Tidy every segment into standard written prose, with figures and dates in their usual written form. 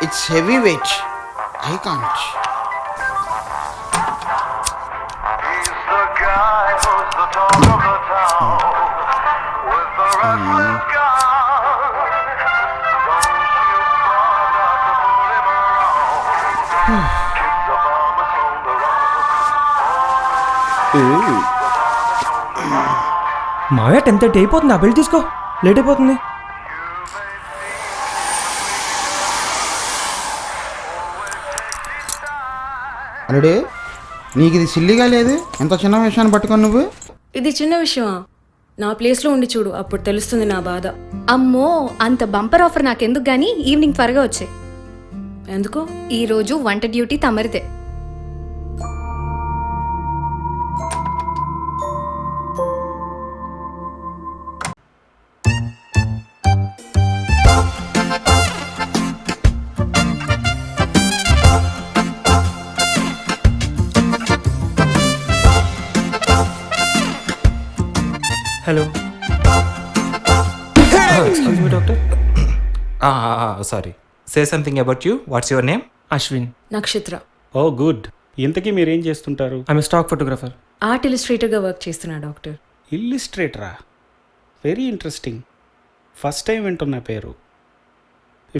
It's heavy weight. I can't. He's the guy who's the talk of the town with the restless guy. Don't you bother to pull him around. Keep the bombers on the run. మావయ్య 10:30 అయిపోతుంది, ఆ bill తీసుకో, late అయిపోతుంది. అల్లుడు, నీకు ఇది సిల్లిగా లేదు? ఎంత చిన్న విషయాన్ని పట్టుకొని నువ్వు. ఇది చిన్న విషయమా? నా ప్లేస్లో ఉండి చూడు, అప్పుడు తెలుస్తుంది నా బాధ. అమ్మో, అంత బంపర్ ఆఫర్ నాకెందుకు గానీ ఈవినింగ్ త్వరగా వచ్చే. ఎందుకు? ఈ రోజు వంట డ్యూటీ తమరితే. Hello, excuse me doctor. Sorry, say something about you. What's your name? Ashwin. Nakshatra. Oh good. ఇంతకీ మీరేం చేస్తుంటారు? I am stock photographer. ఆర్ట్ ఇలిస్ట్రేటర్గా వర్క్ చేస్తున్నా డాక్టర్. ఇల్లిస్ట్రేటరా? Very interesting. ఫస్ట్ టైం వింటున్నా పేరు.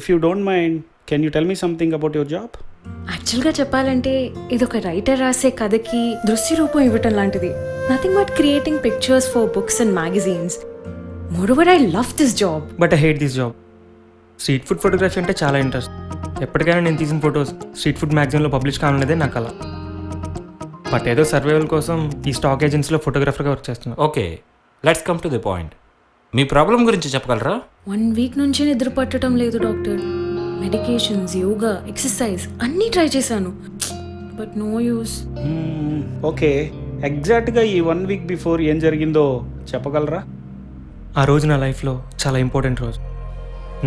If you don't mind, can you tell me something about your job? యాక్చువల్గా చెప్పాలంటే ఇది ఒక రైటర్ రాసే కథకి దృశ్య రూపం ఇవ్వటం లాంటిది. Nothing but creating pictures for books and magazines. Moreover I love this job. But I hate this job. Street food photography అంటే చాలా ఇంట్రెస్ట్. ఎప్పటికైనా నేను తీసిన ఫొటోస్ స్ట్రీట్ ఫుడ్ మ్యాగజైన్లో పబ్లిష్ కావాలనేదే నా కల. బట్ ఏదో సర్వైవల్ కోసం ఈ స్టాక్ ఏజెన్సీలో ఫోటోగ్రఫర్గా వర్క్ చేస్తున్నాను. Okay, let's come to the point. Me problem గురించి చెప్పగలరా? 1 వీక్ నుంచి నిద్ర పట్టడం లేదు డాక్టర్. మెడికేషన్స్, యోగా, ఎక్సర్సైజ్ అన్నీ ట్రై చేశాను, బట్ నో యూస్. ఓకే, ఎగ్జాక్ట్గా ఈ 1 వీక్ బిఫోర్ ఏం జరిగిందో చెప్పగలరా? ఆ రోజు నా లైఫ్లో చాలా ఇంపార్టెంట్ రోజు.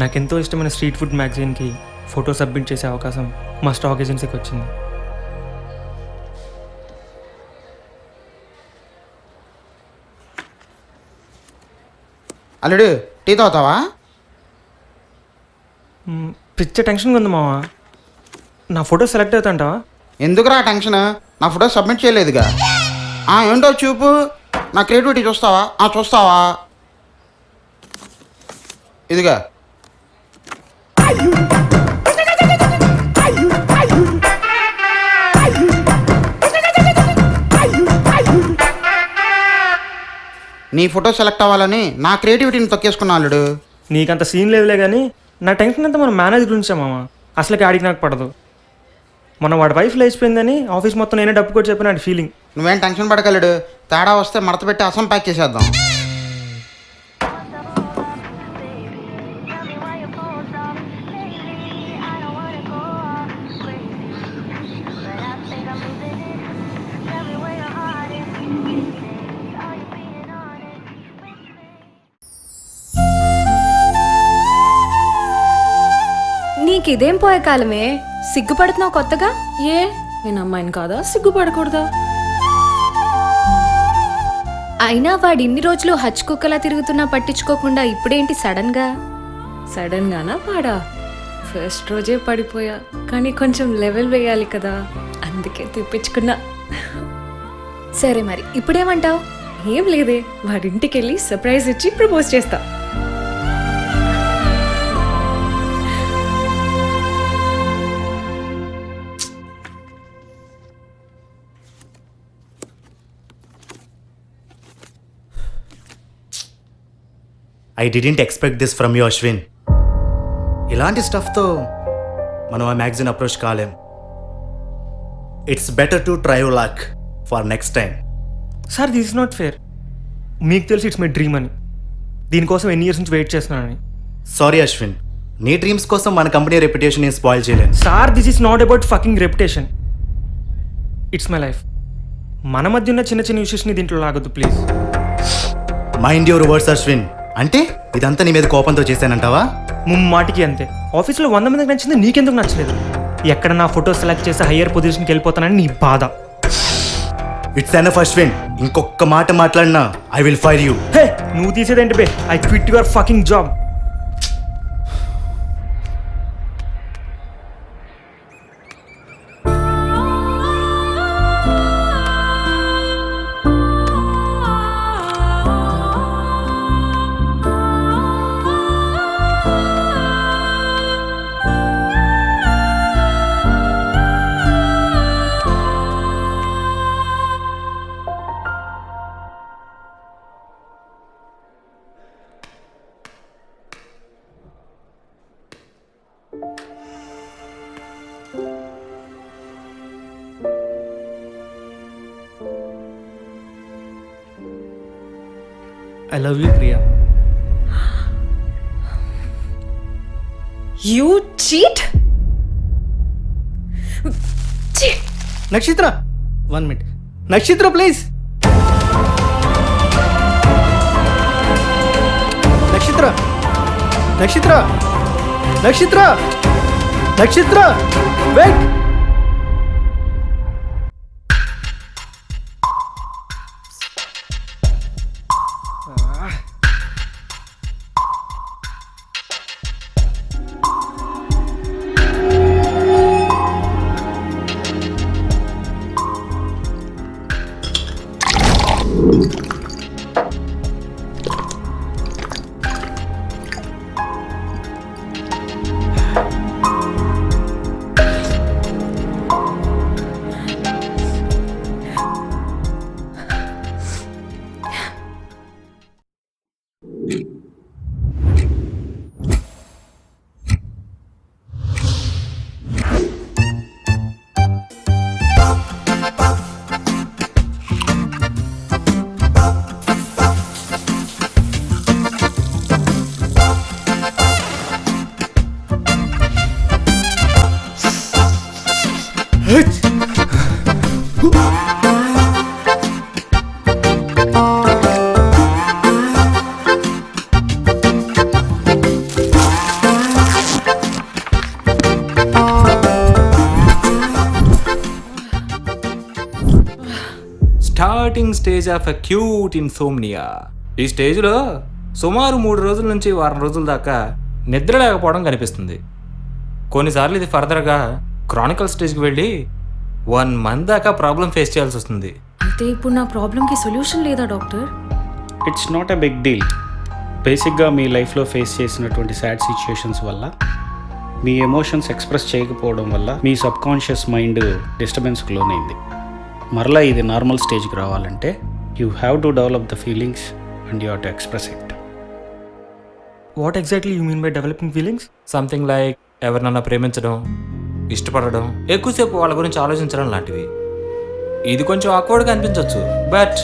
నాకెంతో ఇష్టమైన స్ట్రీట్ ఫుడ్ మ్యాగజైన్కి ఫోటో సబ్మిట్ చేసే అవకాశం మా స్టాక్ ఏజెన్సీకి వచ్చింది. అల్లుడు, టీ తాగుతావా? పిచ్చ టెన్షన్గా ఉంది మావా. నా ఫోటో సెలెక్ట్ అవుతాంటావా? ఎందుకురా టెన్షన్? నా ఫోటో సబ్మిట్ చేయలేదుగా. ఏంటో చూపు, నా క్రియేటివిటీ చూస్తావా? చూస్తావా? ఇదిగా. నీ ఫోటో సెలెక్ట్ అవ్వాలని నా క్రియేటివిటీని తొక్కేసుకున్నా అల్లుడు. నీకంత సీన్ లేదులే కానీ నా టెన్షన్ అంతా మన మేనేజర్ గురించే మామ. అసలుకి ఆడికి నాకు పడదు. మన వాడి వైఫ్ లేచిపోయిందని ఆఫీస్ మొత్తం నేనే డబ్బు కొట్టి చెప్పిన ఫీలింగ్. నువ్వేం టెన్షన్ పడగలడు. తేడా వస్తే మడత పెట్టి అసం ప్యాక్ చేసేద్దాం. నీకిదేం పోయే కాలమే, సిగ్గుపడుతున్నావు కొత్తగా? ఏ, నేను అమ్మాయిని కాదా? సిగ్గుపడకూడదా? అయినా వాడు ఇన్ని రోజులు హచ్ కుక్కలా తిరుగుతున్నా పట్టించుకోకుండా ఇప్పుడేంటి సడన్ గా? సడన్ గానా పాడా? ఫస్ట్ రోజే పడిపోయా, కానీ కొంచెం లెవెల్ వేయాలి కదా, అందుకే తెప్పించుకున్నా. సరే మరి ఇప్పుడేమంటావు? ఏం లేదే, వాడింటికి వెళ్ళి సర్ప్రైజ్ ఇచ్చి ప్రపోజ్ చేస్తా. I didn't expect this from you Ashwin. ఇలాంటి స్టఫ్తో మనం ఆ మ్యాగజైన్ అప్రోచ్ కాలేం. It's better to try your luck for next time. Sir, this is not fair. మీకు తెలిసి ఇట్స్ మై డ్రీమ్ అని, దీనికోసం ఎన్ని ఇయర్స్ నుంచి వెయిట్ చేస్తున్నానని. సారీ అశ్విన్, నీ డ్రీమ్స్ కోసం మన కంపెనీ రెప్యుటేషన్ నేను స్పాయిల్ చేయలేను. Sir, this is not about fucking reputation. It's my life. మన మధ్య ఉన్న చిన్న చిన్న ఇష్యూస్ని దీంట్లో లాగొద్దు please. Mind your words Ashwin. అంటే ఇదంతా నీ మీద కోపంతో చేశానంటావా? ముమ్మాటికి అంతే. ఆఫీస్లో 100 మందికి నచ్చింది, నీకెందుకు నచ్చలేదు? ఎక్కడ నా ఫోటో సెలెక్ట్ చేసి హయ్యర్ పొజిషన్కి వెళ్ళిపోతానని నీ బాధ. It's enough Ashwin. ఇంకొక మాట మాట్లాడినా I will fire you. Hey నువ్వు తీసేదేంటి బే? I quit your fucking job. I love you Priya. You cheat. Nakshatra 1 minute. Nakshatra please. Nakshatra Nakshatra Nakshatra Nakshatra wait. Starting stage of acute insomnia. ఈ స్టేజ్లో సుమారు 3 రోజుల నుంచి వారం రోజుల దాకా నిద్ర లేకపోవడం కనిపిస్తుంది. కొన్నిసార్లు ఇది ఫర్దర్గా క్రానికల్ స్టేజ్కి వెళ్ళి 1 month దాకా ప్రాబ్లం ఫేస్ చేయాల్సి వస్తుంది. అయితే ఇప్పుడు నా ప్రాబ్లంకి సొల్యూషన్ లేదా doctor? It's not a big deal. బేసిక్గా మీ లైఫ్లో ఫేస్ చేసినటువంటి సాడ్ సిచ్యుయేషన్స్ వల్ల, మీ ఎమోషన్స్ ఎక్స్ప్రెస్ చేయకపోవడం వల్ల మీ సబ్కాన్షియస్ మైండ్ డిస్టర్బెన్స్కి లోనైంది. మరలా ఇది నార్మల్ స్టేజ్కి రావాలంటే you have to develop the feelings and you have to express it. What exactly you mean by developing feelings? Something like ఎవరినన్నా ప్రేమించడం, ఇష్టపడడం, ఎక్కువసేపు వాళ్ళ గురించి ఆలోచించడం లాంటివి. ఇది కొంచెం ఆక్వర్డ్గా అనిపించవచ్చు, బట్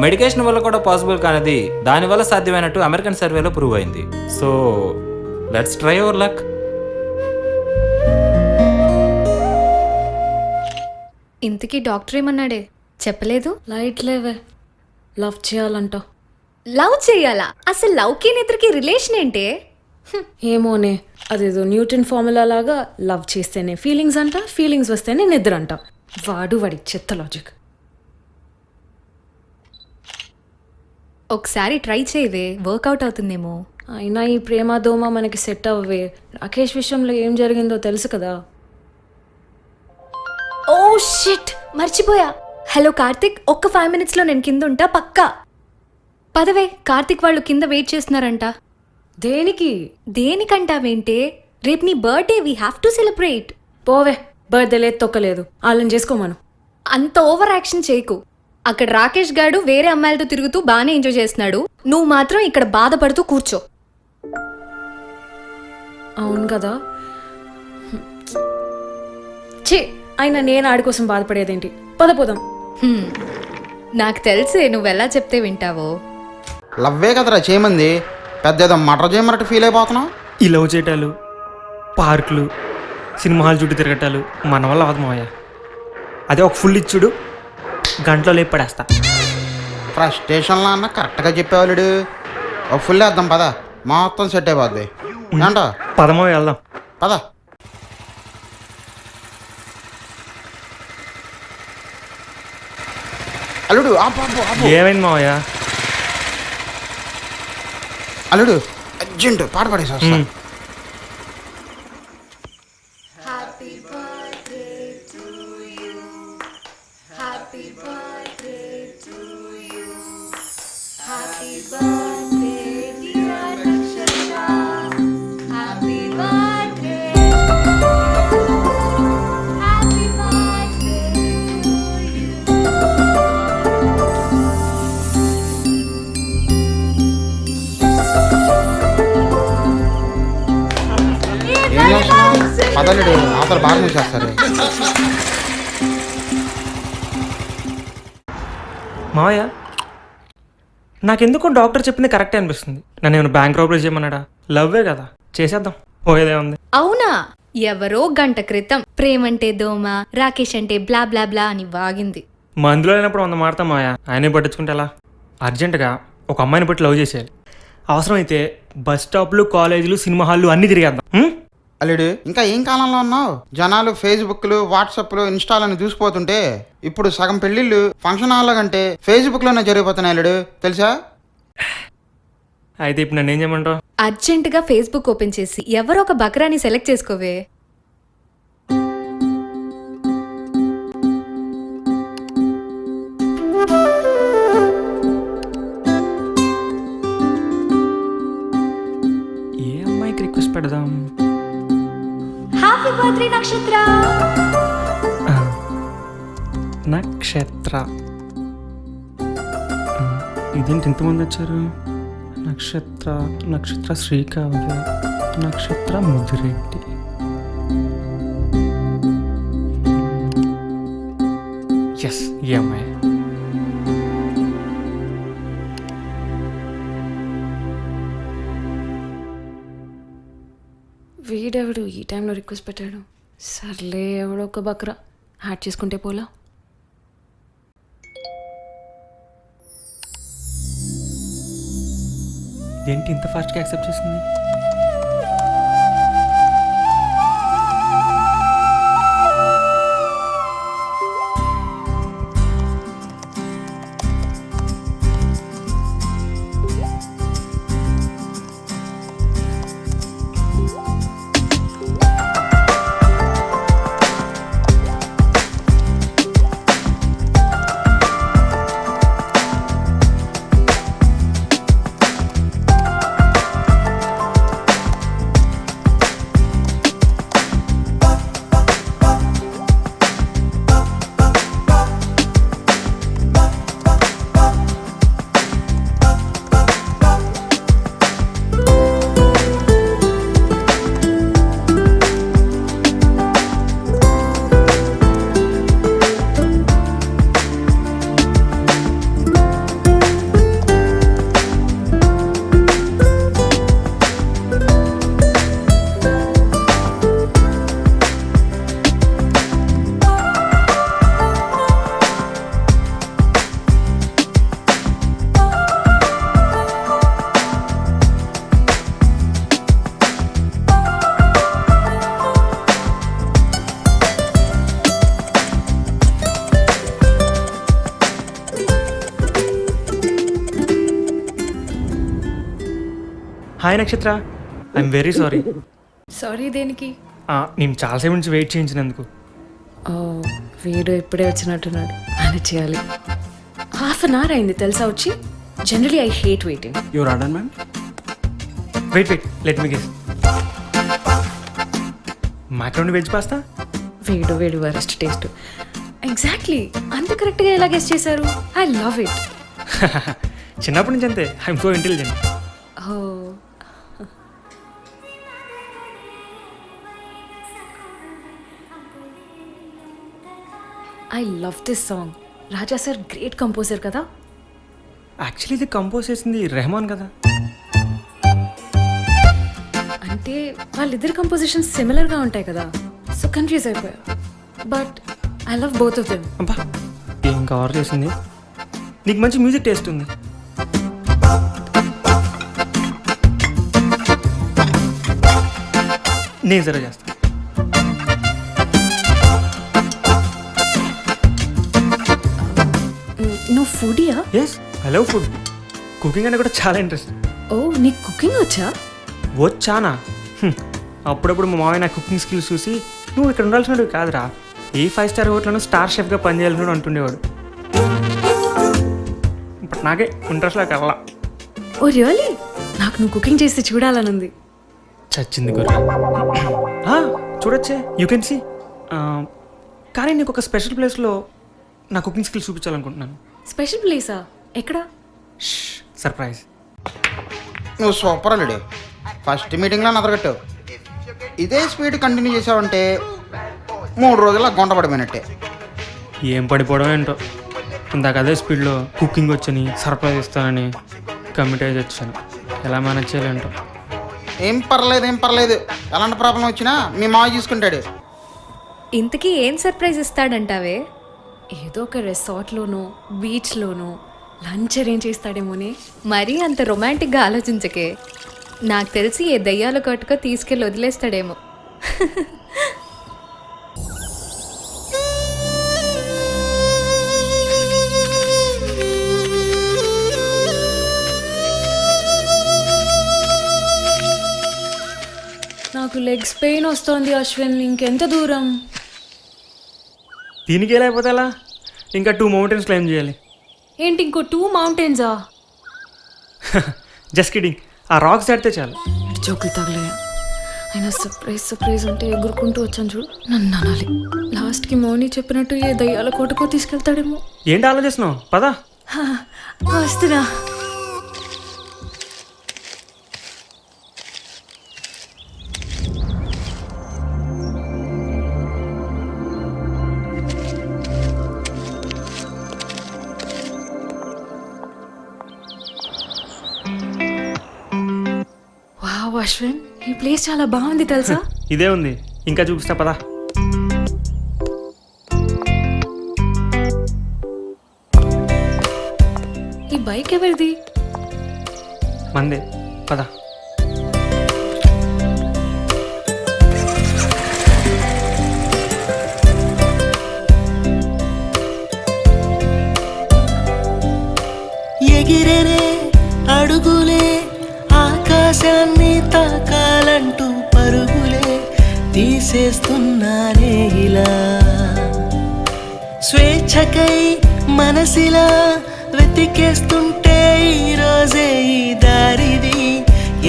మెడికేషన్ వల్ల కూడా పాసిబుల్ కానిది దానివల్ల సాధ్యమైనట్టు అమెరికన్ సర్వేలో ప్రూవ్ అయింది. So let's try our luck. ఇంతకీ డాక్టర్ ఏమన్నాడే? చెప్పలేదు. లైట్ లేవే, లవ్ చేయాలంట. లవ్ చేయాలా? అసలు లవ్కి నిద్రకి రిలేషన్ ఏంటే? ఏమోనే, అదేదో న్యూటన్ ఫార్ములా లాగా లవ్ చేస్తేనే ఫీలింగ్స్ అంట, ఫీలింగ్స్ వస్తేనే నిద్ర అంట. వాడి చెత్త లాజిక్. ఒకసారి ట్రై చేయవే, వర్కౌట్ అవుతుందేమో. అయినా ఈ ప్రేమ దోమ మనకి సెట్ అవ్వవే. రాకేష్ విషయంలో ఏం జరిగిందో తెలుసు కదా. ఓ షిట్, మర్చిపోయా. హలో కార్తిక్, ఒక్క 5 minutesలో నేను కింద ఉంటా పక్కా. పదవే, కార్తిక్ వాళ్ళు కింద వెయిట్ చేస్తున్నారంట. దేనికి? దేనికంటావేంటే, రేపు నీ birthday, we have to celebrate. పోవే, బర్త్డే లేదు తొక్కలేదు, వాళ్ళని చేసుకోమను. అంత ఓవర్ యాక్షన్ చేయకు. అక్కడ రాకేష్ గాడు వేరే అమ్మాయిలతో తిరుగుతూ బాగానే ఎంజాయ్ చేస్తున్నాడు, నువ్వు మాత్రం ఇక్కడ బాధపడుతూ కూర్చో. అవును కదా. ఛీ, అయినా నేను ఆడి కోసం బాధపడేదేంటి? పోదాం. నాకు తెలిసే నువ్వెలా చెప్తే వింటావో. లవ్వే కదరా చేయమంది, పెద్ద ఏదో మటర్ చేయమన్నట్టు ఫీల్ అయిపోతున్నావు. ఈ లవ్ చేయటాలు, పార్కులు, సినిమా హాల్ చుట్టూ తిరగటాలు మన వల్ల అవదమయ్యా. అదే ఒక ఫుల్ ఇచ్చుడు గంటలో లేపు పడేస్తా. ఫ్రస్ట్రేషన్లో అన్న కరెక్ట్గా చెప్పేవాళ్ళుడు. ఒక ఫుల్ వేద్దాం పద, మొత్తం సెట్ అయిపోద్ది అంట. పదమో వెళ్దాం పద. అల్లుడు ఆపు ఆపు ఆపు. ఏమైంది మావయ్య? అల్లుడు అర్జెంట్ పాట పడేసి వస్తా. ఏం చేస్తున్నావు? పదల్లుడు అవతల బాగా మూసేస్తారు. మావయ్య, నాకెందుకో డాక్టర్ చెప్పింది కరెక్టే అనిపిస్తుంది. నన్ను ఏమైనా బ్యాంక్ రాబరీ చేయమన్నాడా? లవ్వే కదా, చేసేద్దాం, పోయేదే ఉంది. అవునా? ఎవరో గంట క్రితం ప్రేమంటే దోమ, రాకేష్ అంటే బ్లా బ్లా బ్లా అని వాగింది. మందులో లేనప్పుడు 100 మాడతాం మావయ్య, ఆయనే పట్టించుకుంటే ఎలా? అర్జెంటుగా ఒక అమ్మాయిని బట్టి లవ్ చేసేయాలి. అవసరమైతే బస్ స్టాప్లు, కాలేజీలు, సినిమా హాళ్ళు అన్నీ తిరిగేద్దాం. అల్లుడు ఇంకా ఏం కాలంలో ఉన్నావు? జనాలు ఫేస్బుక్లు, వాట్సాప్లు, ఇన్స్టాలను చూసిపోతుంటే ఇప్పుడు సగం పెళ్ళిళ్ళు ఫంక్షన్ హాల్లో కంటే ఫేస్బుక్లోనే జరిగిపోతున్నాయి అల్లుడు, తెలుసా? అయితే ఇప్పుడు నన్ను ఏం చేయమంటావు? అర్జెంటుగా ఫేస్బుక్ ఓపెన్ చేసి ఎవరో ఒక బక్రాని సెలెక్ట్ చేసుకోవే. ఏ అమ్మాయికి రిక్వెస్ట్ పెడదాం? హ్యాపీ బర్త్డే నక్షత్ర. నక్షత్ర. ఇదేంటి ఇంతమంది వచ్చారు? నక్షత్ర, నక్షత్ర శ్రీకావ్య, నక్షత్ర ముదిరెడ్డి. ఎస్, ఈ అమ్మాయి. వీడెవడు ఈ టైంలో రిక్వెస్ట్ పెట్టాడు? సర్లే, ఎవడో ఒక బక్రా యాడ్ చేసుకుంటే పోలా. ఏంటి ఇంత ఫాస్ట్గా యాక్సెప్ట్ చేసింది? హాయ్ నక్షత్ర, ఐఎమ్ వెరీ సారీ. సారీ దేనికి? నేను చాలాసేపు నుంచి వెయిట్ చేయించినందుకు. ఓ, వీడు ఇప్పుడే వచ్చినట్టున్నాడు. మేనేజ్ చేయాలి. హాఫ్ అన్ అవర్ అయింది తెలుసా వచ్చి. Generally I hate waiting. Your order ma'am. Wait, let me guess. Macaroni veg pasta. వీడు వరస్ట్ టేస్ట్. ఎగ్జాక్ట్లీ, అంత కరెక్ట్గా ఎలా గెస్ చేశారు? I love it. చిన్నప్పటి నుంచి అంతే, I'm so intelligent. Oh, I love this song. Raja sir great composer కదా. Actually ఇది కంపోజ్ చేసింది రెహమాన్ కదా. అంటే వాళ్ళిద్దరి కంపోజిషన్స్ సిమిలర్గా ఉంటాయి కదా, సో కన్ఫ్యూజ్ అయిపోయా. But I love both of them. అబ్బా, ఏం కవర్ చేసింది. నీకు మంచి మ్యూజిక్ టేస్ట్ ఉంది. నేను జర చేస్తా. నో నువ్వు ఫుడియా? Yes, I love food. Cooking అంటే కూడా చాలా ఇంట్రెస్ట్. ఓ, నీకు కుకింగ్ వచ్చా? వచ్చానా? అప్పుడప్పుడు మా మామయ్య నా కుకింగ్ స్కిల్స్ చూసి నువ్వు ఇక్కడ ఉండాల్సినవి కాదురా, ఏ 5 స్టార్ హోటల్ను స్టార్ షెఫ్గా పనిచేయాలని అంటుండేవాడు. ఇప్పుడు నాకే ఇంట్రెస్ట్లా కల్లా. Oh really? నాకు నువ్వు కుకింగ్ చేస్తే చూడాలనుంది. చచ్చింది గుర్ర. చూడొచ్చే, యూ కెన్ సీ. కానీ నీకు ఒక స్పెషల్ ప్లేస్లో నా కుకింగ్ స్కిల్స్ చూపించాలనుకుంటున్నాను. స్పెషల్ ప్లేసా? ఎక్కడ? సర్ప్రైజ్. నువ్వు సూపర్ అల్లుడు. ఫస్ట్ మీటింగ్లో నదరగట్టావు. ఇదే స్పీడ్ కంటిన్యూ చేసావంటే 3 రోజుల్లో గొంట పడిపోయినట్టే. ఏం పడిపోవడం ఏంటో, ఇందాక అదే స్పీడ్లో కుకింగ్ వచ్చని సర్ప్రైజ్ ఇస్తానని కమిట్ అయ్యి వచ్చాను. ఎలా మేనేజ్ చేయాలంటో. ఏం పర్లేదు. ఎలాంటి ప్రాబ్లం వచ్చినా మీ మావ చూసుకుంటాడు. ఇంతకీ ఏం సర్ప్రైజ్ ఇస్తాడంటావే? ఏదో ఒక రిసార్ట్లోనో బీచ్లోనో లంచ్ అరేంజ్ చేస్తాడేమోనే. మరీ అంత రొమాంటిక్గా ఆలోచించకే. నాకు తెలిసి ఏ దయ్యాల కట్టుకో తీసుకెళ్ళి వదిలేస్తాడేమో. నాకు లెగ్స్ పెయిన్ వస్తుంది అశ్విన్. ఇంకెంత దూరం? దీనికి లేకపోతే ఎలా? ఇంకా 2 మౌంటైన్స్ క్లైమ్ చేయాలి. ఏంటి, ఇంకో 2 మౌంటైన్సా? జస్ట్ కిడింగ్, ఆ రాక్స్ దాటితే చాలు. జోకులు తగలే. అయినా సర్ప్రైజ్ అంటే ఎగురుకుంటూ వచ్చాను చూడు, నన్ను అనాలి. లాస్ట్కి మౌని చెప్పినట్టు ఏ దయ్యాల కోటకో తీసుకెళ్తాడేమో. ఏంటి ఆలోచిస్తున్నావు? పదా. వస్తున్నా. వావ్ అశ్విన్, ఈ ప్లేస్ చాలా బాగుంది తెలుసా? ఇదే ఉంది, ఇంకా చూపిస్తా పదా. ఈ బైక్ ఎవరిది? మందే, పదా. ఎగిరెనే అడుగులే ఆకాశాన్ని తాకాలంటూ పరుగులే తీసేస్తున్నానే ఇలా. స్వేచ్ఛకై మనసిలా వెతికేస్తుంటే ఈరోజే ఈ దారిది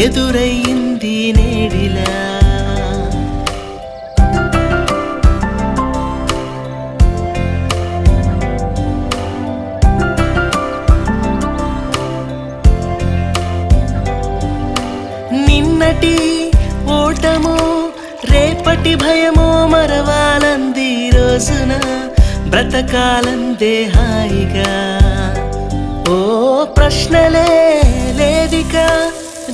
ఎదురయ్యింది నేడిలా. నిన్నటి ఓటమో రేపటి భయమో మరవాలంది రోజున బ్రతకాలందే హాయిగా. ఓ ప్రశ్నలే లేవిక,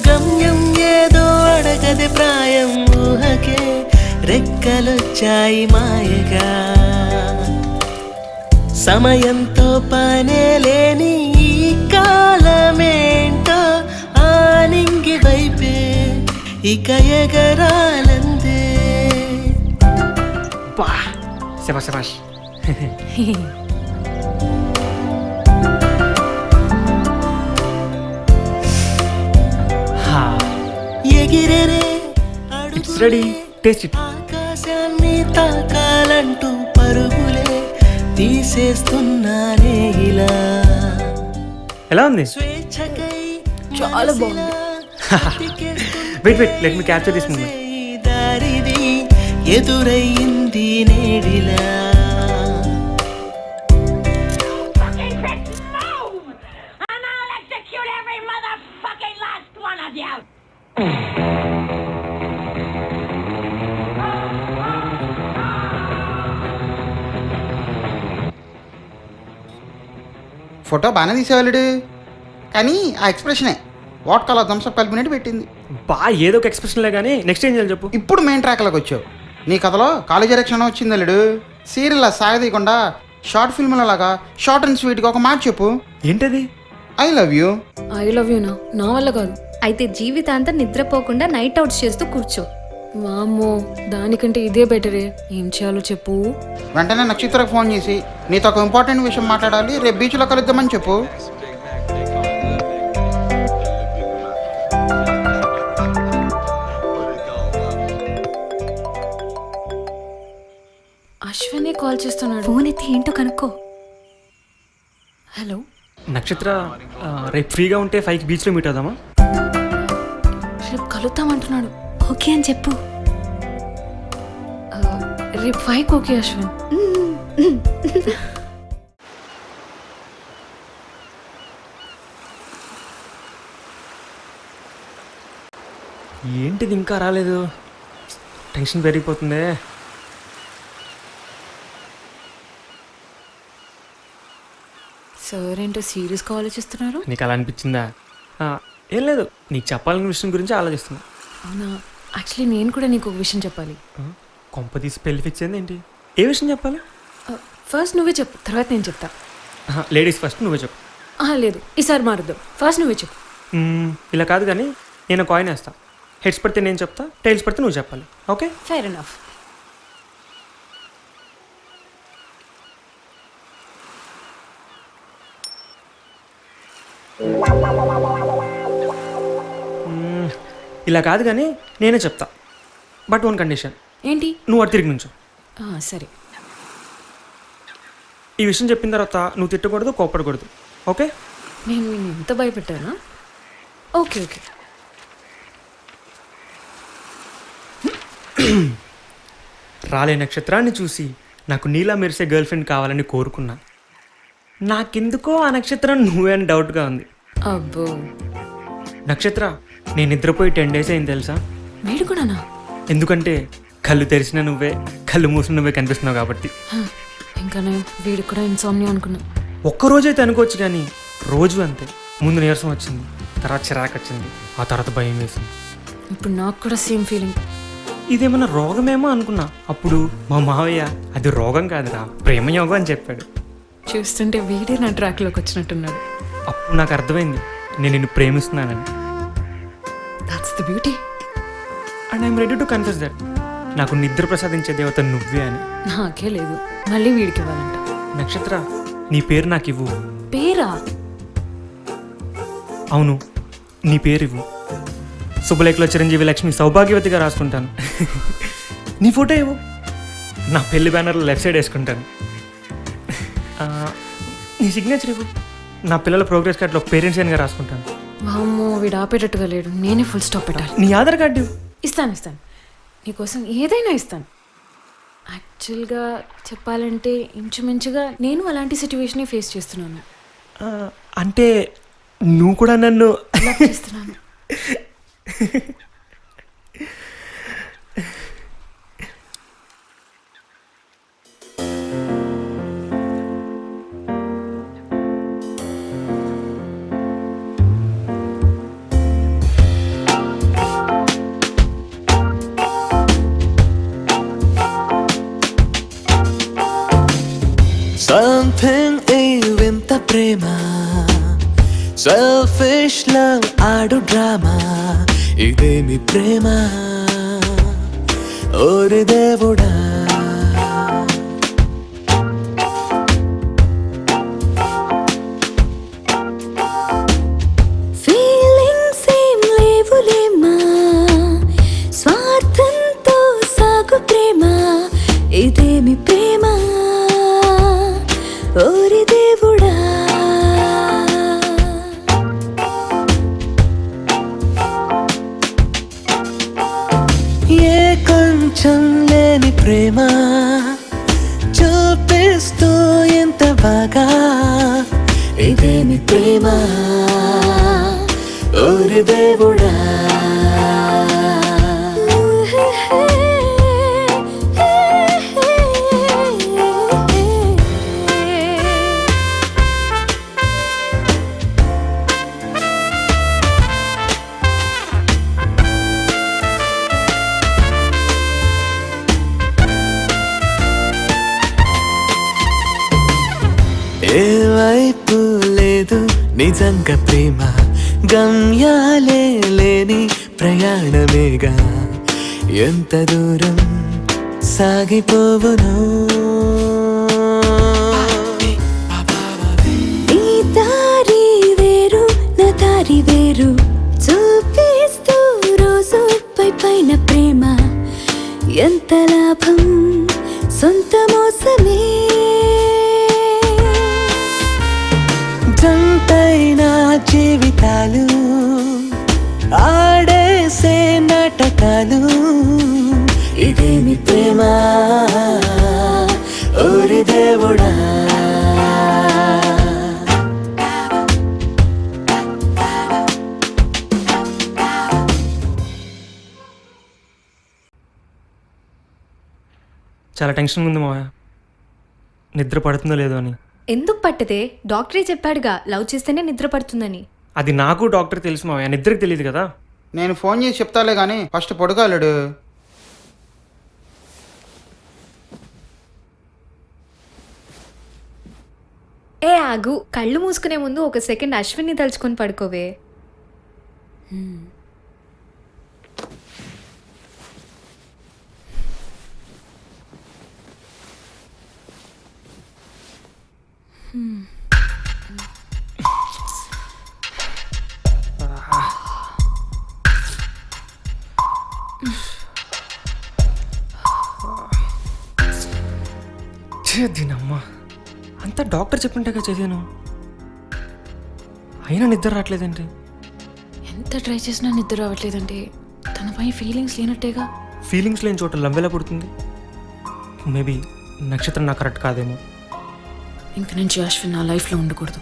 గమ్యం ఏదో అడగదే ప్రాయం, ఊహకే రెక్కలొచ్చాయి మాయగా. సమయంతో పనే లేని ఈ కాలమేంటో ఆనింగి వైపే ఇక ఎగరాలందే. బా, శబాష్. ఎగిరెనే ఇట్స్ రెడీ, టేస్ట్ ఇట్. ఆకాశాన్ని తాకాలంటూ పరుగులే తీసేస్తున్నానే ఇలా. ఎలా ఉంది? స్వేచ్ఛకై చాలా బాగుంది. Wait, let me capture this moment. దారిది ఎదురయ్యింది నేడిలా. And I'll execute every motherfucking last one of you! Photo బాగానే తీసేవాళ్ళుడు, కానీ ఆ ఎక్స్ప్రెషనే వాట్ కలర్ థమ్స్అప్ కలిపినట్టు పెట్టింది. బా, ఏదో ఒక ఎక్స్ప్రెషన్లే కానీ నెక్స్ట్ ఏం చేయాలి చెప్పు. ఇప్పుడు మెయిన్ ట్రాక్లోకి వచ్చావు. నీ కథలో కాలేజీ ఎలక్షన్ వచ్చింది అల్లుడు. సీరియల్ సాగదీయకుండా షార్ట్ ఫిల్మ్ల లాగా షార్ట్ అండ్ స్వీట్గా ఒక మాట చెప్పు. ఏంటది? I love you. I love you నా వల్ల కాదు. అయితే జీవితాంతం నిద్రపోకుండా నైట్ అవుట్స్ చేస్తూ కూర్చో. వామ్మో దానికంటే ఇదే బెటరే. ఏం చేయాలో చెప్పు. వెంటనే నక్షత్రకు ఫోన్ చేసి నీతో ఒక ఇంపార్టెంట్ విషయం మాట్లాడాలి, రేపు బీచ్లో కలుద్దామని చెప్పు. అశ్వనే కాల్ చేస్తున్నాడు. ఫోన్ ఎత్తి ఏంటో కనుక్కో. హలో నక్షత్ర, రేపు ఫ్రీగా ఉంటే 5కి బీచ్లో మీట్ అవుదామా? రేపు కలుద్దామంటున్నాడు. ఓకే అని చెప్పు. రేపు 5కి ఓకే అశ్వన్. ఏంటిది ఇంకా రాలేదు? టెన్షన్ పెరిగిపోతుందే. సార్ ఏంటో సీరియస్గా ఆలోచిస్తున్నారు? నీకు అలా అనిపించిందా? ఏం లేదు, నీకు చెప్పాలన్న విషయం గురించి ఆలోచిస్తున్నా. అవునా? యాక్చువల్లీ నేను కూడా నీకు ఒక విషయం చెప్పాలి. కొంప తీసి పెళ్లి ఫిక్స్ అయింది ఏంటి? ఏ విషయం చెప్పాలి? ఫస్ట్ నువ్వే చెప్పు, తర్వాత నేను చెప్తా. లేడీస్ ఫస్ట్, నువ్వే చెప్పు. లేదు, ఈసారి మారుద్దాం. ఫస్ట్ నువ్వే చెప్పు. ఇలా కాదు కానీ నేను కాయిన్ వేస్తా. హెడ్స్ పడితే నేను చెప్తా, టైల్స్ పడితే నువ్వు చెప్పాలి. ఓకే? Fair enough. ఇలా కాదు కానీ నేనే చెప్తా, బట్ వన్ కండిషన్. ఏంటి? నువ్వు అటు తిరిగి నుంచు. సరే. ఈ విషయం చెప్పిన తర్వాత నువ్వు తిట్టకూడదు, కోపడకూడదు. ఓకే? నేను ఎంత భయపెట్టానా? Okay okay. రాలే నక్షత్రాన్ని చూసి నాకు నీలా మెరిసే గర్ల్ ఫ్రెండ్ కావాలని కోరుకున్నా. నాకెందుకో ఆ నక్షత్రం నువ్వే అని డౌట్గా ఉంది. అబ్బో నక్షత్ర, నేను నిద్రపోయి 10 days అయింది తెలుసా? వీడు కూడానా? ఎందుకంటే కళ్ళు తెరిచిన నువ్వే, కళ్ళు మూసిన నువ్వే కనిపిస్తున్నావు కాబట్టి. ఇంకా నేను వీడు కూడా ఇన్సామ్నియా అనుకున్నా. ఒక్కరోజైతే అనుకోవచ్చు కానీ రోజు అంతే. ముందు నీరసం వచ్చింది, తర్వాత చిరాకు వచ్చింది, ఆ తర్వాత భయం వేసింది. ఇప్పుడు నాకు కూడా సేమ్ ఫీలింగ్. ఇదేమన్నా రోగమేమో అనుకున్నా. అప్పుడు మా మావయ్య అది రోగం కాదురా, ప్రేమయోగం అని చెప్పాడు. చూస్తుంటే వీడే నా ట్రాక్లోకి వచ్చినట్టున్నాడు. అప్పుడు నాకు అర్థమైంది నేను నిన్ను ప్రేమిస్తున్నానని. That's the beauty. And I'm ready to confess that నాకు నిద్ర ప్రసాదించే దేవత నువ్వే అని. నాకే లేదు, మళ్ళీ వీడికి ఇవ్వాలంట. నక్షత్ర, నీ పేరు నాకు ఇవ్వు. పేరా? అవును, నీ పేరు ఇవ్వు. శుభలేఖలో చిరంజీవి లక్ష్మి సౌభాగ్యవతిగా రాసుకుంటాను. నీ ఫోటో ఇవ్వు, నా పెళ్లి బ్యానర్లో లెఫ్ట్ సైడ్ వేసుకుంటాను. నీ సిగ్నేచర్ ఇవ్వు, నా పిల్లల ప్రోగ్రెస్ కార్డులో పేరెంట్స్ అనిగా రాసుకుంటాను. వామ్మో వీడు ఆపేటట్టుగా లేడు, నేనే ఫుల్ స్టాప్ పెట్టాలి. నీ ఆధార్ కార్డు ఇవ్వు. ఇస్తాను ఇస్తాను, నీకోసం ఏదైనా ఇస్తాను. యాక్చువల్గా చెప్పాలంటే ఇంచుమించుగా నేను అలాంటి సిచ్యువేషనే ఫేస్ చేస్తున్నాను. అంటే నువ్వు కూడా నన్ను లవ్ చేస్తున్నాను. Something వింత ప్రేమ, selfish love ఆడు డ్రామా, ఇదేమి ప్రేమ ఓరి దేవుడా. ఫీలింగ్స్ ఏం లేవులేమా, స్వార్థంతో సాగు ప్రేమ, ఇదేమి ప్రేమ ఓరి దేవుడా. ఏ కొంచెం లేని ప్రేమ చూపిస్తూ ఎంత బాగా, ఇదేమి ప్రేమ ఓరి దేవుడా. ఏ వైపు లేదు నిజంగా ప్రేమ, గమ్యాలే లేని ప్రయాణమేగా, ఎంత దూరం సాగిపోవును నీ దారి వేరు నా దారి వేరు చూపిస్తూ రోజు పైన ప్రేమ ఎంత లాభం సొంత మోసమే జంటైన జీవితాలు ఆడేసే నాటకాలు ఇదేమి ప్రేమ ఓరి దేవుడా చాలా టెన్షన్ ఉంది మావయ్య, నిద్ర పడుతుందో లేదో అని. ఎందుకు పట్టదే? డాక్టరే చెప్పాడుగా లవ్ చేస్తేనే నిద్ర పడుతుందని. అది నాకు డాక్టర్ తెలుసు మావయ్య, నిద్రకు తెలియదు కదా. నేను ఫోన్ చేసి చెప్తాలే కానీ ఫస్ట్ పడుకోలేడు. ఏ ఆగు, కళ్ళు మూసుకునే ముందు ఒక సెకండ్ అశ్విన్ని తలుచుకొని పడుకోవే. దీనమ్మా, అంతా డాక్టర్ చెప్పింటాగా చదివాను, అయినా నిద్ర రావట్లేదండి. ఎంత ట్రై చేసినా నిద్ర రావట్లేదంటే తనపై ఫీలింగ్స్ లేనట్టేగా. ఫీలింగ్స్ లేని చోట లవ్ ఎలా పుడుతుంది? మేబీ నక్షత్రం నాకు కరెక్ట్ కాదేమో. ఇంక నుంచి అశ్విన్ నా లైఫ్లో ఉండకూడదు.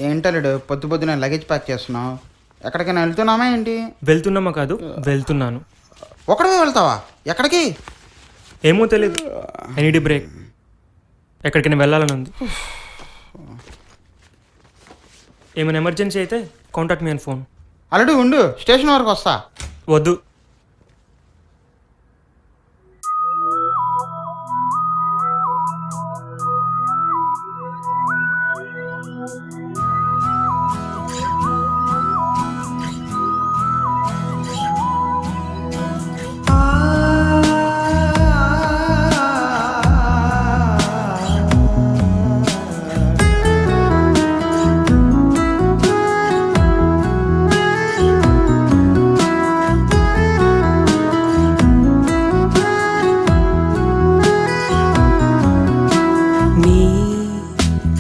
ఏంటలుడు పొద్దు పొద్దున లగేజ్ ప్యాక్ చేస్తున్నావు? ఎక్కడికైనా వెళ్తున్నామా ఏంటి? వెళ్తున్నామా కాదు, వెళ్తున్నాను. ఒకడే వెళ్తావా? ఎక్కడికి? ఏమో తెలియదు, ఎనీడి బ్రేక్. ఎక్కడికైనా వెళ్ళాలని ఉంది. ఏమైనా ఎమర్జెన్సీ అయితే కాంటాక్ట్ మీ అని ఫోన్. అల్లుడు ఉండు, స్టేషన్ వరకు వస్తా. వద్దు,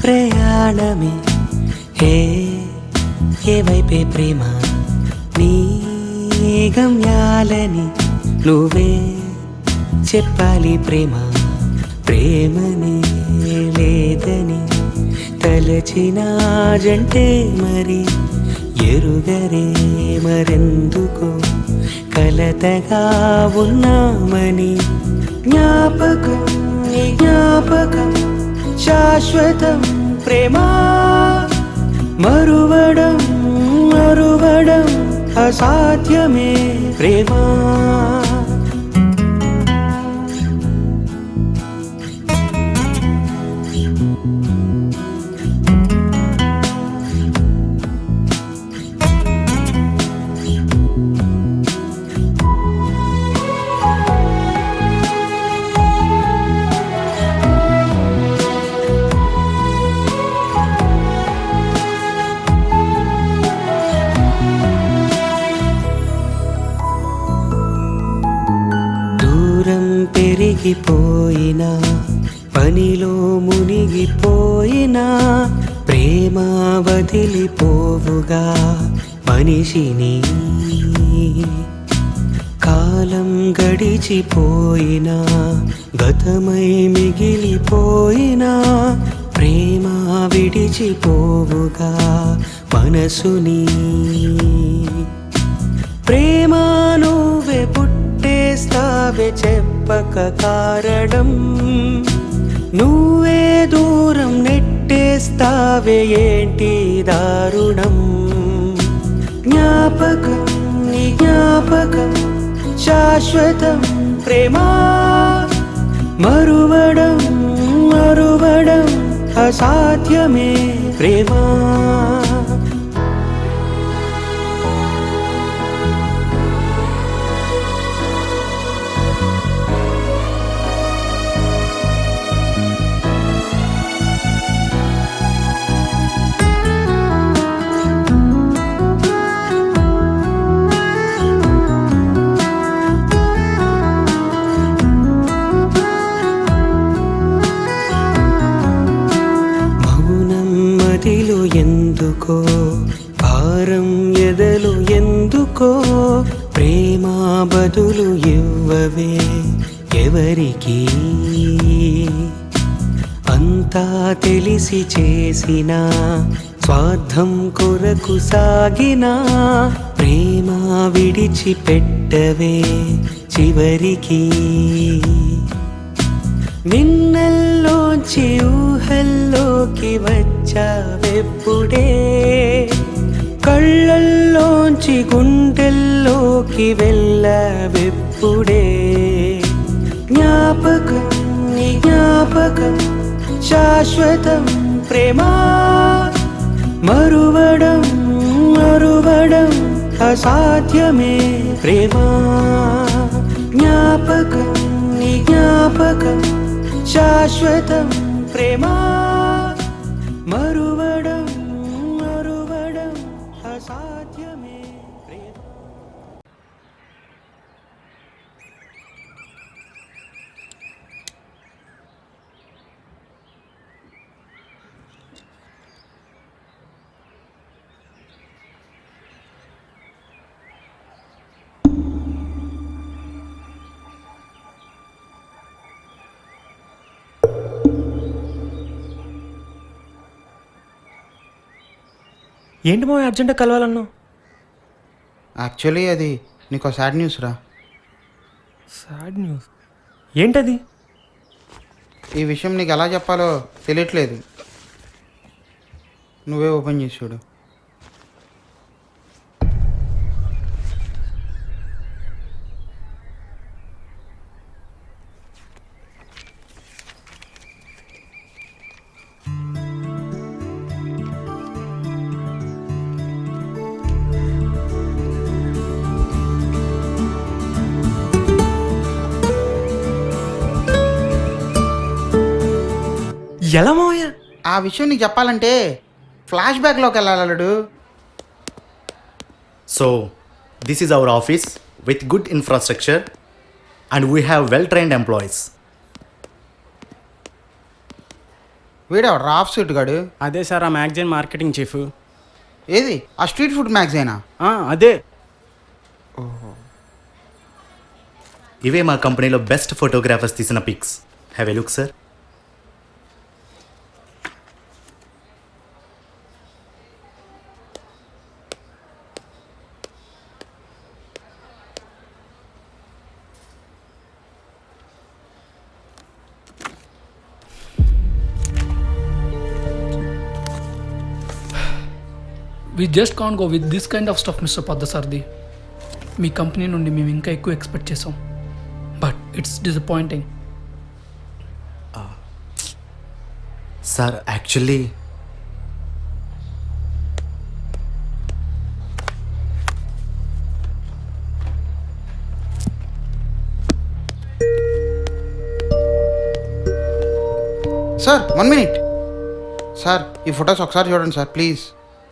ప్రయాణమే ఏ వైపే ప్రేమ నీ గమ్యాలని నువ్వే చెప్పాలి ప్రేమ ప్రేమనే లేదని తలచిన జంటే మరి ఎరుగరే మరెందుకో కలతగా ఉన్నామని జ్ఞాపకం జ్ఞాపకం శాశ్వతం ప్రేమ మరువడం మరువడం అసాధ్యమే ప్రేమ పెరిగిపోయినా పనిలో మునిగిపోయినా ప్రేమ వదిలిపోవుగా మనిషిని కాలం గడిచిపోయినా గతమై మిగిలిపోయినా ప్రేమ విడిచిపోవుగా మనసుని ప్రేమ నువ్వే పుట్టేస్తావే చెప్పక కారణం, నువ్వే దూరం నెట్టేస్తావే ఏంటి దారుణం. జ్ఞాపకం నీ జ్ఞాపకం శాశ్వతం ప్రేమ, మరువడం మరువడం అసాధ్యమే ప్రేమ. మదిలో ఎందుకో భారం ఎదలు ఎందుకో, ప్రేమ బదులు ఇవ్వవే ఎవరికి. అంతా తెలిసి చేసిన స్వార్థం కొరకు సాగిన ప్రేమ విడిచిపెట్టవే చివరికి. నిన్నల్లోంచి ఊహల్లోకి వచ్చావెప్పుడే, కళ్ళల్లోంచి గుండెల్లోకి వెళ్ళవెప్పుడే. జ్ఞాపకం నీ జ్ఞాపకం శాశ్వతం ప్రేమ, మరువడం మరువడం అసాధ్యమే ప్రేమ. జ్ఞాపకం నీ జ్ఞాపకం శాశ్వతం ప్రేమ, మరువడం మరువడం అసాధ్యమే ప్రేమ. ఏంటి మా అర్జెంట్గా కలవాలన్నావు? యాక్చువల్లీ అది నీకు సాడ్ న్యూస్ రా. సాడ్ న్యూస్ ఏంటది? ఈ విషయం నీకు ఎలా చెప్పాలో తెలియట్లేదు, నువ్వే ఓపెన్ చేసి చూడు. ఎలా మావయ్య? ఆ విషయం నీకు చెప్పాలంటే flash బ్యాక్లోకి వెళ్ళాలడు. So, this is our office with good infrastructure and we have well-trained employees. వీడెవడు రాఫ్ సూట్ గాడు? అదే సార్ ఆ మ్యాగజైన్ మార్కెటింగ్ చీఫ్. ఏది ఆ స్ట్రీట్ ఫుడ్ మ్యాగజైనా? అదే. ఇవే మా కంపెనీలో బెస్ట్ ఫోటోగ్రాఫర్స్ తీసిన pics. Have a look sir. We just can't go with this kind of stuff, Mr. Padasardi. Me company నుండి మేము ఇంకా ఎక్కువ ఎక్స్పెక్ట్ చేసాం, but it's disappointing. Sir actually sir 1 minute sir, ఈ ఫొటోస్ ఒకసారి చూడండి సార్ ప్లీజ్.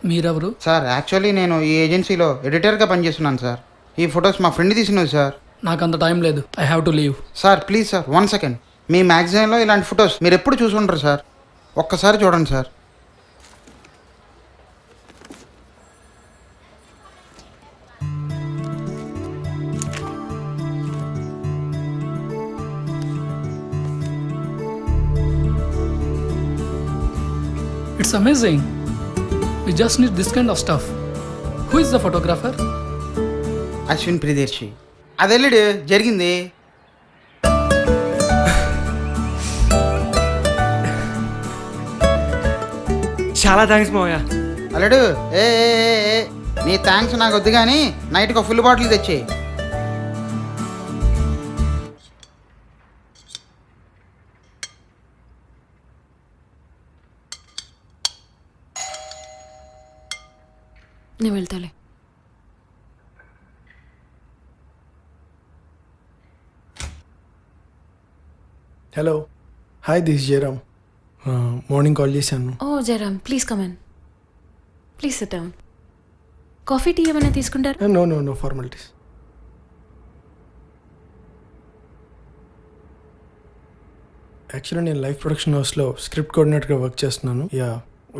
మీరెవరు? సార్ యాక్చువల్లీ నేను ఈ ఏజెన్సీలో ఎడిటర్గా పనిచేస్తున్నాను సార్. ఈ ఫొటోస్ మా ఫ్రెండ్ తీసినవి సార్. నాకు అంత టైం లేదు, I have to leave. Sir please sir 1 second. మీ మ్యాగజైన్లో ఇలాంటి ఫొటోస్ మీరు ఎప్పుడు చూసుంటారు సార్, ఒక్కసారి చూడండి sir. It's amazing. We just need this kind of stuff. Who is the photographer? Ashwin Priyadarshi. అది వెళ్ళాడు జరిగింది. చాలా థ్యాంక్స్ మావయ్య. అల్లుడు ఏ ఏ, ఏ, ఏ, నీ థ్యాంక్స్ నాకు వద్దు కానీ నైట్కి ఒక ఫుల్ బాటిల్ తెచ్చి. నేను వెళ్తాలే. Hello hi this Jayaram. Morning call చేశాను. Oh Jayaram, please come in. Please sit down. Coffee tea ఏమైనా తీసుకుంటారా? No no no formalities. Actually నేను లైఫ్ ప్రొడక్షన్ హౌస్లో స్క్రిప్ట్ కోఆర్డినేటర్గా వర్క్ చేస్తున్నాను. Yeah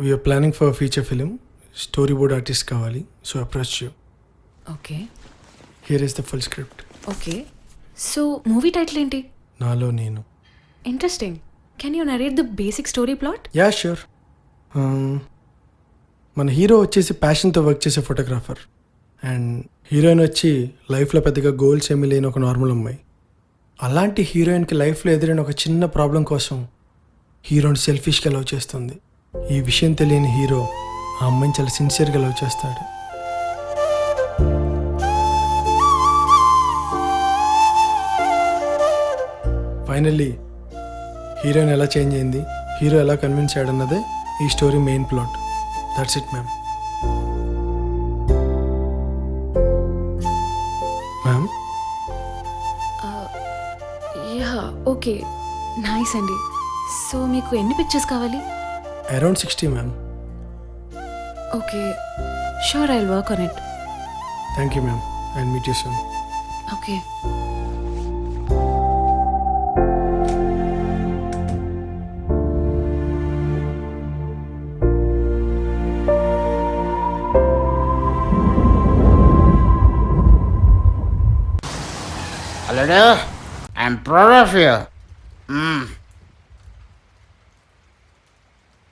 we're planning for feature film. Story board artist కావాలి. So approach you. Okay here is the full script. Okay. So movie title ఏంటి? నాలో నేను. Interesting. Can you narrate the basic story plot? Yeah sure. మన hero వచ్చేసి ప్యాషన్తో work చేసే photographer and heroine వచ్చి లైఫ్లో పెద్దగా గోల్స్ ఏమీ లేని ఒక నార్మల్ అమ్మాయి. అలాంటి హీరోయిన్కి లైఫ్లో ఎదురైన ఒక చిన్న ప్రాబ్లం కోసం హీరోని సెల్ఫిష్గా లవ్ చేస్తుంది. ఈ విషయం తెలియని హీరో ఆ అమ్మాయిని చాలా సిన్సియర్గా లవ్ చేస్తాడు. ఫైనల్లీ హీరోయిన్ ఎలా చేంజ్ అయింది, హీరో ఎలా కన్విన్స్ అయ్యాడన్నదే ఈ story main plot. That's it ma'am. Ma'am yeah okay, nice అండి. సో మీకు ఎన్ని పిక్చర్స్ కావాలి? Around 60 ma'am. Okay, sure I will work on it. Thank you ma'am. I meet you soon. Okay. అల్లుడు I'm proud of you.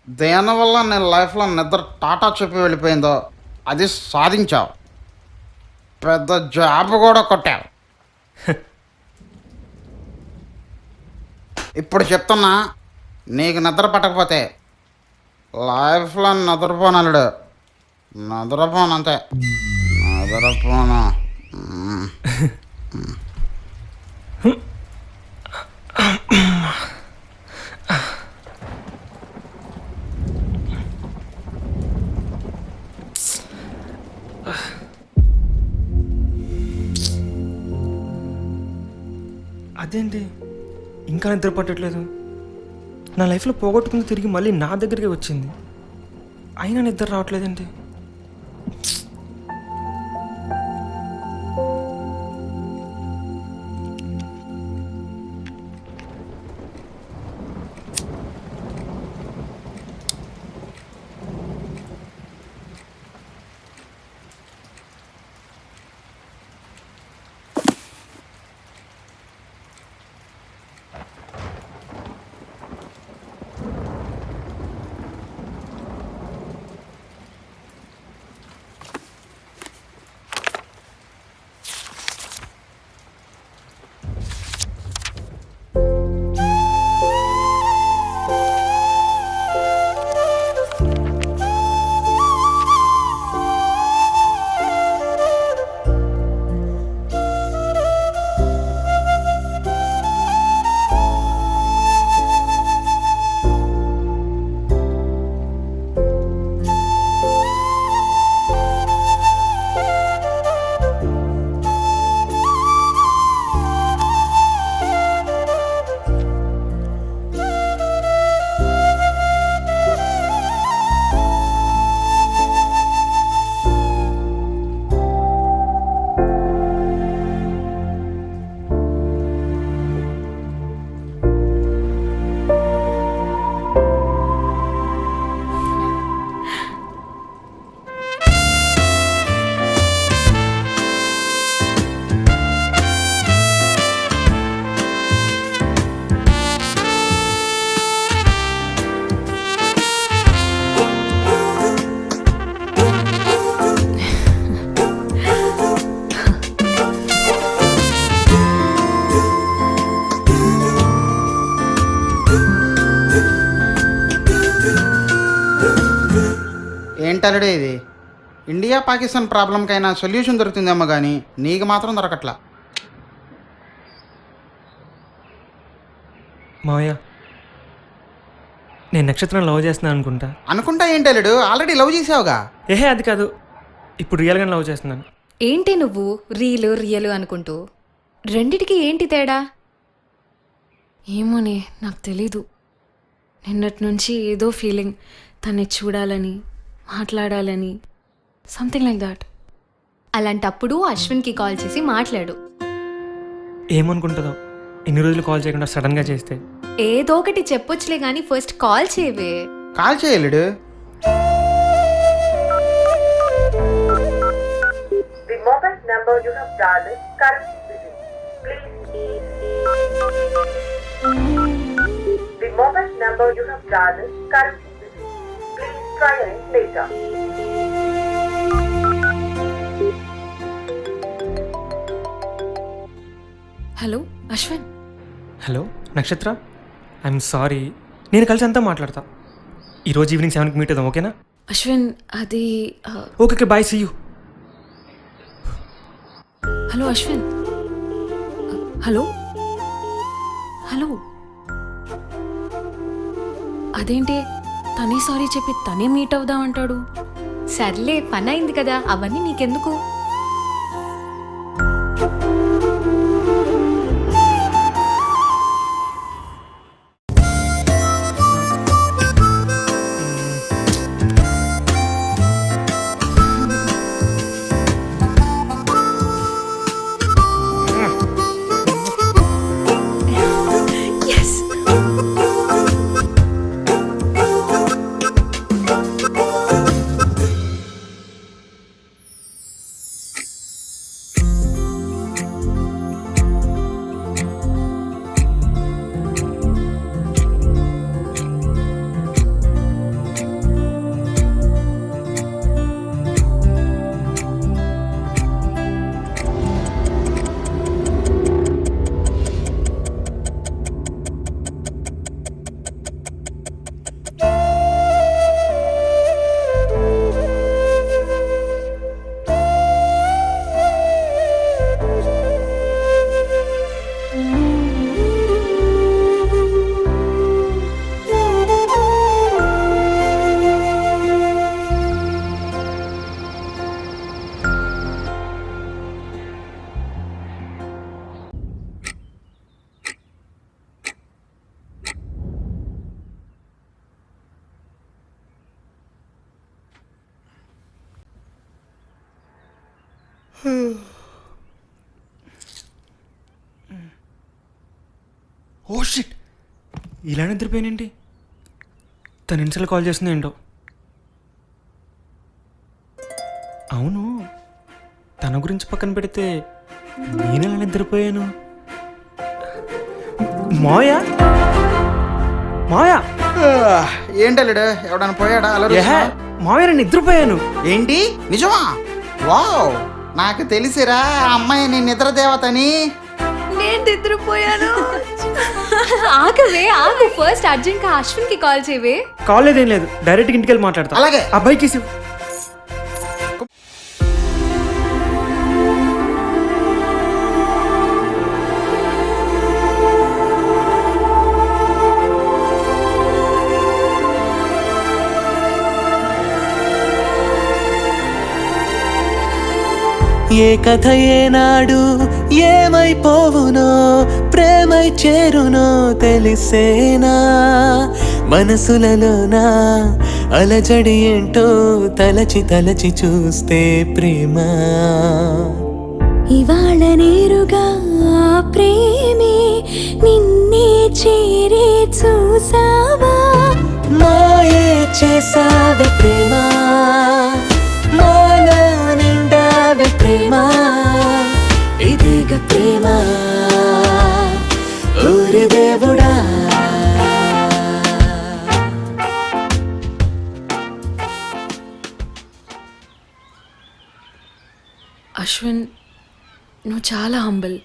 దేనివల్ల నేను లైఫ్లో నిద్ర టాటా చెప్పి వెళ్ళిపోయిందో అది సాధించావు. పెద్ద జాబ్ కూడా కొట్టావు. ఇప్పుడు చెప్తున్నా, నీకు నిద్ర పట్టకపోతే లైఫ్లో నిద్రపోను అల్లుడు. నిద్రపోను అంతే, నిద్రపోను. అదేంటి ఇంకా నిద్ర పట్టట్లేదు? నా లైఫ్లో పోగొట్టుకుని తిరిగి మళ్ళీ నా దగ్గరికి వచ్చింది, అయినా నిద్ర రావట్లేదేంటి? ఏంటలడే ఇది? ఇండియా పాకిస్తాన్ ప్రాబ్లంకైనా సొల్యూషన్ దొరుకుతుందేమో కానీ నీకు మాత్రం దొరకట్లా. మావయ్య, నేను నక్షత్రం లవ్ చేస్తున్నాను అనుకుంటా. అనుకుంటా ఏంటలుడు, ఆల్రెడీ లవ్ చేసావుగా. ఏహే అది కాదు, ఇప్పుడు రియల్గా లవ్ చేస్తున్నాను. ఏంటి నువ్వు రియలు అనుకుంటూ? రెండిటికి ఏంటి తేడా? ఏమోనే, నాకు తెలీదు. నిన్నటి నుంచి ఏదో ఫీలింగ్, తన్ని చూడాలని, మాట్లాడాలని, సంథింగ్ లైక్ దాట్. అలాంటప్పుడు అశ్విన్కి కాల్ చేసి మాట్లాడు. ఏమనుకుంటుందో ఇన్ని రోజులు కాల్ చేయకుండా సడన్గా చేస్తే? ఏదో ఒకటి చెప్పొచ్చులే కానీ ఫస్ట్ కాల్ చేయవే. కాల్ చేయలేడు. The mobile number you have dialed is currently busy. Please. The mobile number you have dialed is currently busy. Please try again later. Hello Ashwin. Hello నక్షత్ర, ఐఎమ్ సారీ. నేను కలిసి అంతా మాట్లాడతా. ఈరోజు ఈవినింగ్ 7కి మీట్ అవుదాం, ఓకేనా? అశ్విన్, అది okay, bye, see you. Hello Ashwin. Hello hello. అదేంటి తనే సారీ చెప్పి తనే మీట్ అవుదాం అంటాడు? సర్లే, పని అయింది కదా, అవన్నీ నీకెందుకు? ఓ షిట్, ఇలా నిద్రపోయానేంటి? తను ఇన్సల్ కాల్ చేస్తుంది ఏంటో. అవును, తన గురించి పక్కన పెడితే నేనెలా నిద్రపోయాను? మాయా మాయా ఏంటలుడు, ఎవడన్నా పోయాడా? ఏహే, మావయ్య నేను నిద్రపోయాను. ఏంటి, నిజమా? వావ్, నాకు తెలిసిరా ఆ అమ్మాయి నీ నిద్ర దేవతని. నేను నిద్రపోయాను. ఆగు, ఫస్ట్ అర్జెంట్ గా అశ్విన్ కి కాల్ చేయవే. కాల్ లేదేం లేదు, డైరెక్ట్గా ఇంటికి వెళ్ళి మాట్లాడతా. అలాగే. అబ్బాయికి ఏ కథ ఏనాడు ఏమైపోవునో, ప్రేమై చేరునో తెలిసేనా, మనసులలోనా అలజడి ఏంటో తలచి తలచి చూస్తే ప్రేమ. ఇవాళ నేరుగా ప్రేమే నిన్నే చేరే చూసావా, మాయే చేసావే ప్రేమ, మాలా నిండావే ప్రేమ, ఇదిగ ప్రేమ ఊరి దేవుడా. అశ్విన్, నువ్వు చాలా హంబల్.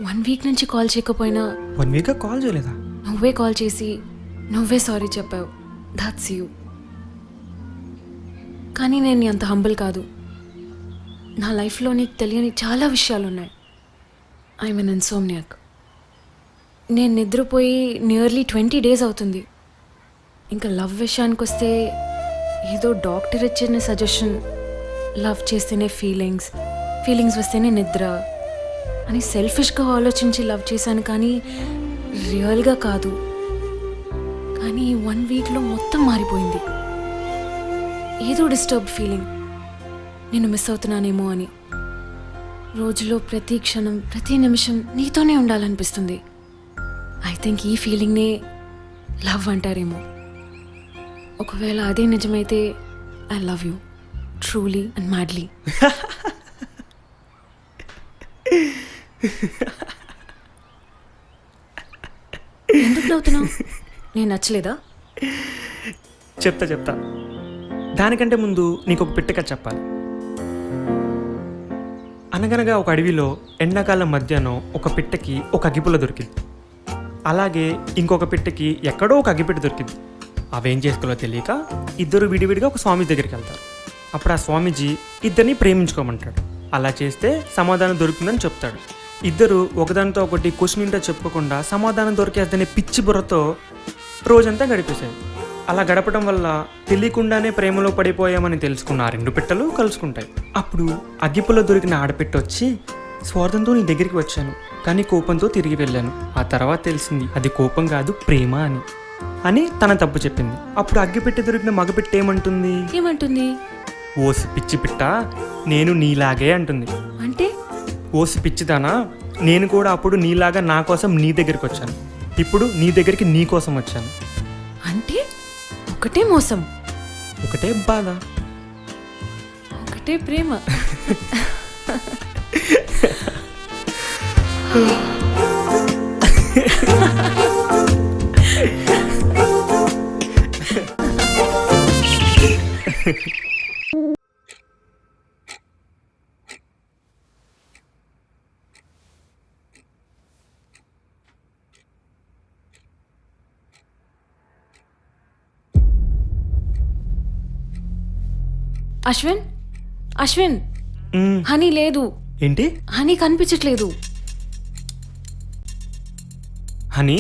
1 వీక్ నుంచి కాల్ చేయకపోయినా 1 వీక్గా కాల్ చేయలేదా? నువ్వే కాల్ చేసి నువ్వే సారీ చెప్పావు. That's you. కానీ నేను అంత హంబుల్ కాదు. నా లైఫ్లో నీకు తెలియని చాలా విషయాలు ఉన్నాయి. I mean insomniac. నేను నిద్రపోయి నియర్లీ 20 days అవుతుంది. ఇంకా లవ్ విషయానికి వస్తే ఏదో డాక్టర్ ఇచ్చిన సజెషన్, లవ్ చేస్తేనే ఫీలింగ్స్ వస్తేనే నిద్ర అని సెల్ఫిష్గా ఆలోచించి లవ్ చేశాను, కానీ రియల్గా కాదు. కానీ 1 weekలో మొత్తం మారిపోయింది. ఏదో డిస్టర్బ్ ఫీలింగ్, నేను మిస్ అవుతున్నానేమో అని. రోజులో ప్రతి క్షణం ప్రతి నిమిషం నీతోనే ఉండాలనిపిస్తుంది. ఐ థింక్ ఈ ఫీలింగ్నే లవ్ అంటారేమో. ఒకవేళ అదే నిజమైతే I love you truly and madly. ఎందుకు నవ్వుతున్నావు? నేను నచ్చలేదా? చెప్తా. దానికంటే ముందు నీకు ఒక పిట్ట కథ చెప్పాలి. అనగనగా ఒక అడవిలో ఎండాకాలం మధ్యాహ్నం ఒక పిట్టకి ఒక అగ్గిపుల్ల దొరికింది. అలాగే ఇంకొక పిట్టకి ఎక్కడో ఒక అగ్గిపెట్టె దొరికింది. అవేం చేసుకోవాలో తెలియక ఇద్దరు విడివిడిగా ఒక స్వామి దగ్గరికి వెళ్తారు. అప్పుడు ఆ స్వామీజీ ఇద్దరిని ప్రేమించుకోమంటాడు. అలా చేస్తే సమాధానం దొరుకుతుందని చెప్తాడు. ఇద్దరు ఒకదానితో ఒకటి క్వశ్చన్ చెప్పుకోకుండా సమాధానం దొరికేద్దనే పిచ్చి బుర్రతో రోజంతా గడిపేశాయి. అలా గడపడం వల్ల తెలియకుండానే ప్రేమలో పడిపోయామని తెలుసుకున్న ఆ 2 పిట్టలు కలుసుకుంటాయి. అప్పుడు అగ్గిపుల్లో దొరికిన ఆడపిట్ట వచ్చి, స్వార్థంతో నీ దగ్గరికి వచ్చాను, కానీ కోపంతో తిరిగి వెళ్ళాను. ఆ తర్వాత తెలిసింది అది కోపం కాదు ప్రేమ అని తన తప్పు చెప్పింది. అప్పుడు అగ్గిపెట్టి దొరికిన మగపిట్ట ఏమంటుంది? ఓసి పిచ్చి పిట్ట, నేను నీలాగే అంటుంది. అంటే ఓసి పిచ్చిదానా, నేను కూడా అప్పుడు నీలాగా నా కోసం నీ దగ్గరికి వచ్చాను, ఇప్పుడు నీ దగ్గరికి నీ కోసం వచ్చాను. అంటే ఒకటే మోసం, ఒకటే బాధ, ఒకటే ప్రేమ. అశ్విన్ హనీ లేదు. ఏంటి? హనీ కనిపించట్లేదు. హనీ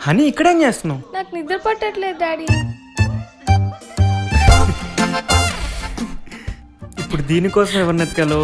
హనీ ఇక్కడేం చేస్తున్నావు? నాకు నిద్ర పట్టట్లేదు డాడీ. ఇప్పుడు దీనికోసం ఎవరిని ఎత్తుకాలో